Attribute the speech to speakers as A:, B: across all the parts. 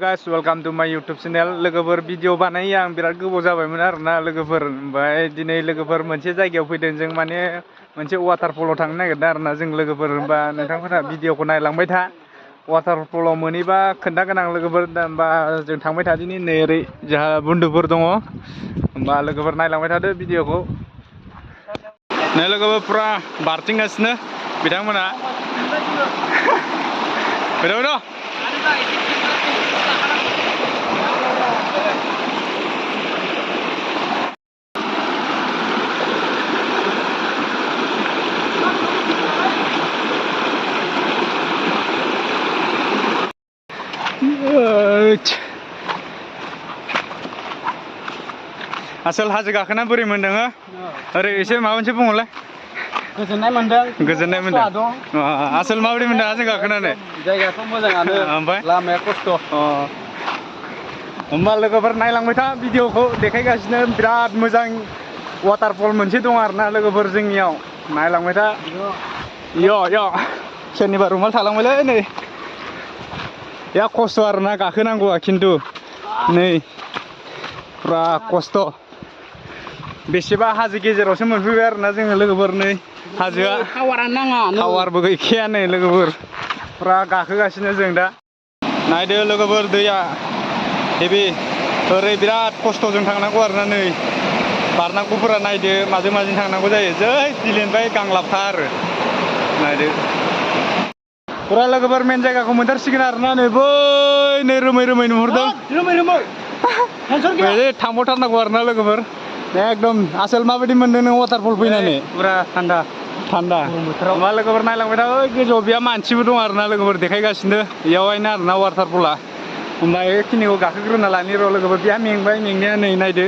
A: Guys, welcome to my YouTube channel. लोगोफोर video बानायो आं बिराद गोबाव जाबायमोन आरोना लोगोफोर ओमफ्राय दिनै लोगोफोर मोनसे जायगायाव फैदों जों माने मोनसे वाटारफलाव थांनो नागिरदों आरोना जों लोगोफोर होनबा नोंथांमोना भिडिअखौ नायलांबाय था वाटारफलाव मोनैबा खोन्थागोन आं लोगोफोर होनबा जों थांबाय था दिनै नै ओरै जोंहा बुन्दुफोर दङ होनबा लोगोफोर नायलांबाय थादो भिडिअखौ नै लोगोफोर पुरा बारथिंगासिनो बिथांमोना फैदो आसोल हाजो गाखोना बोरै मोनदों ओरै एसे माबा मोनसे बुंहरलाय
B: गोजोननाय मोनदों
A: आसोल माबोरै मोनदों हाजो गाखोनानै
B: जायगायाथ' मोजाङानो
A: ओमफ्राय
B: लामाया खस्थ'
A: होमबा लोगोफोर नायलांबाय था भिडिअखौ देखायगासिनो बिराद मोजां वाटारफल मोनसे दं आरोना लोगोफोर जोंनियाव नायलांबाय था यो सोरनिबा रुमाल थालांबायलै नै या खस्थ' आरोना गाखोनांगौआ खिन्थु नै पुरा खस्थ' बेसेबा हाजो गेजेरावसो मोनफैबाय आरोना जोङो लोगोफोर नै हाजोआ टावारबो गैखाया नै लोगोफोर पुरा गाखोगासिनो जों दा नायदो लोगोफोर दैया हेभि ओरै बिराद खस्थ'जों थांनांगौ आरोना नै बारनांगौफोरा नायदो माजों माजों थांनांगौ जायो जै दिलेनबाय गांलाबखा आरो नायदो पुरा लोगोफोर मेन जायगाखौ मोनथारसिगोन आरोना नै बै नै रोमै रोमै नुहुरदों थांबावथारनांगौ आरोना लोगोफोर एकदम आसोल माबायदि मोनदों नों वाटारफल फैनानै
B: पुरा थान्दा
A: होमबा लोगोफोर नायलांबाय था ओइ गोजौआव बेहा मानसिबो दं आरोना लोगोफोर देखायगासिनो बेयावहायनो आरोना वाटारफला होमबा बेखिनिखौ गाखोग्रोना लानि र' लोगोफोर बेहा मेंबाय मेंनाया नै नायदो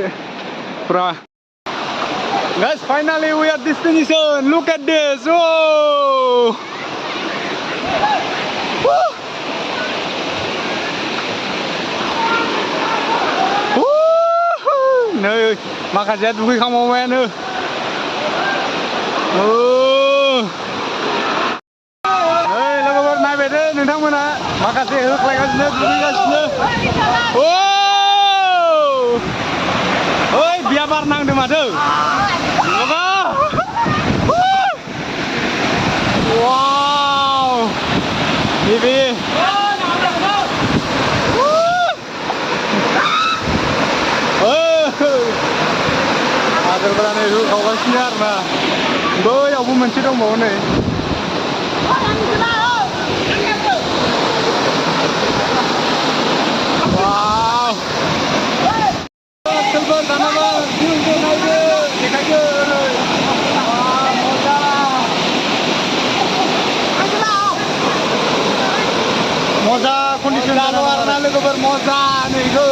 A: पुरा Guys, finally we are destination. Look at this. Whoa! नै माखासेया दुगैखांबावबायानो नै लोगोफोर नायबायदो नोंथांमोना माखासे होख्लायगासिनो दुगैगासिनो ओइ बिया बार नांदों माथो वाव बेबि आगोलफोरा नै होखावगासिनो आरोना बैयावबो मोनसे दंबावो नै वाव आसोलफोर दानाबा भिउखौ नायदो देखायदो मजा कन्डिसन दङ आरोना लोगोफोर मजा नैखौ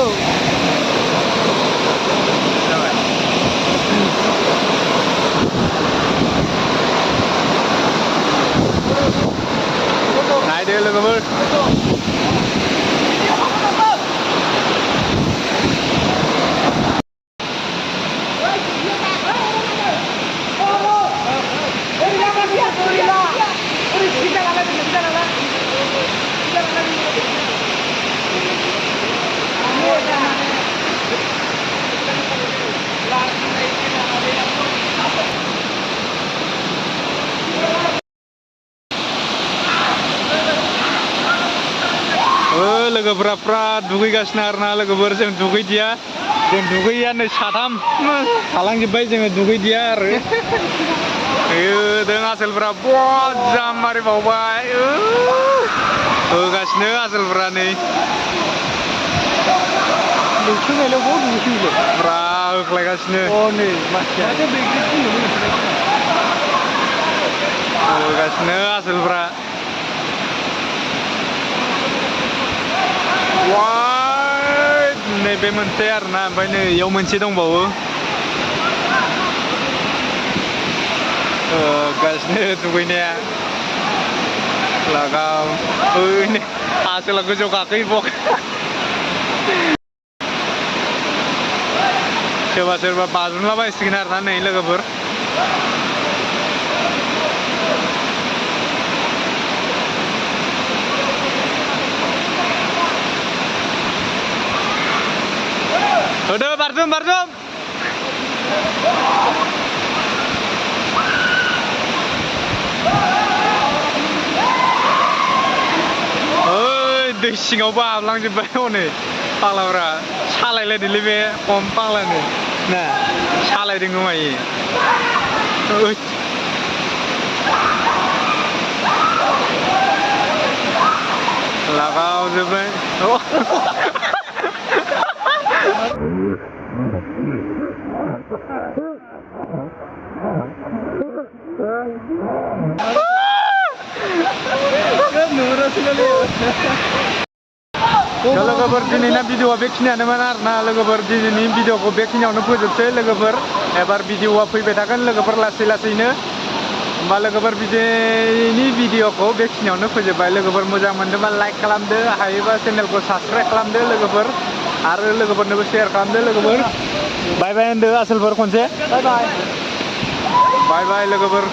A: नायदो लोगोफोर लोगोफोरा पुरा दुगैगासिनो आरोना लोगोफोर जों दुगैदिया जों दुगैया नै साथाम थालांजोब्बाय जोङो दुगैदिया आरो होदों आसोलफोरा बजा मारिबावबाय होगासिनो आसोलफोरा नै पुरा होख्लायगासिनो होगासिनो आसोलफोरा नैबे मोनसे आरोना ओमफ्राय नै इयाव मोनसे दंबावो गासिनो दुगैनाया लागाव आसोला गोजौआव गाखोयो सोरबा सोरबा बाज्रुमलाबायसिगोन आरोना नै लोगोफोर Udah barzum. दै सिङावबो हाबलांजोब्बाय हनै फाग्लाफ्रा सालायलायदोंलै बे खम फाग्लानो ना सालायदों गोमायो लागावजोब्बाय लोगोफोर दिनैना भिडिअआ बेखिनियानोमोन आरोना लोगोफोर दिनैनि भिडिअखौ बेखिनियावनो फोजोबसै लोगोफोर एबार भिडिअआ फैबाय थागोन लोगोफोर लासैनो होमबा लोगोफोर दिनैनि भिडिअखौ बेखिनियावनो फोजोबबाय लोगोफोर मोजां मोनदोंबा लाइक खालामदो हायोबा चेनेलखौ साबसक्राइब खालामदो लोगोफोर आरो लोगोफोरनोबो शेयार खालामदो लोगोफोर बाय बाय होनदो आसोलफोर खनसे बाय बाय लोगोफोर